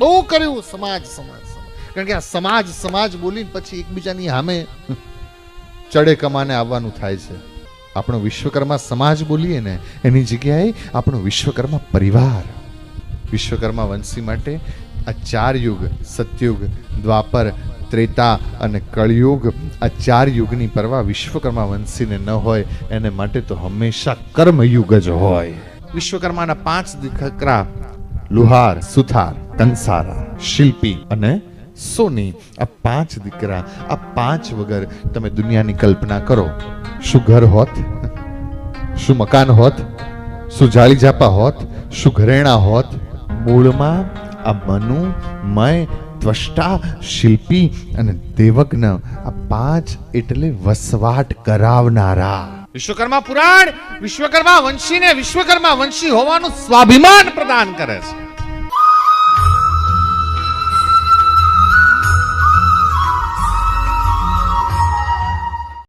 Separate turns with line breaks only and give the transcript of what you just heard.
બહુ કર્યું સમાજ સમાજ સમાજ, કારણ કે આ સમાજ સમાજ બોલીને પછી એકબીજાની સામે ચડે કમાને આવવાનું થાય છે. આપણો વિશ્વકર્મા સમાજ બોલીએ ને એની જગ્યાએ આપણો વિશ્વકર્મા પરિવાર. વિશ્વકર્મા વંશી માટે આ 4 યુગ, સતયુગ, દ્વાપર, ત્રેતા અને કળયુગ, આ 4 યુગની પરવા વિશ્વકર્મા વંશીને ન હોય. એને માટે તો હંમેશા કર્મયુગ જ હોય. વિશ્વકર્માના 5 દીકરા લુહાર, સુથાર, કંસારા, શિલ્પી અને સોની, આ 5 દીકરા. આ 5 વગર તમે દુનિયાની કલ્પના કરો. શું ઘર હોત, શું મકાન હોત, શું જાળી ઝાપા હોત, શું ઘરેણા હોત. મૂળમાં આ મનુ, મય, ત્વષ્ટા, શિલ્પી અને દેવજ્ઞ, આ 5 એટલે વસવાટ કરાવનારા. વિશ્વકર્મા પુરાણ વિશ્વકર્મા વંશીને વિશ્વકર્મા વંશી હોવાનું સ્વાભિમાન પ્રદાન કરે છે.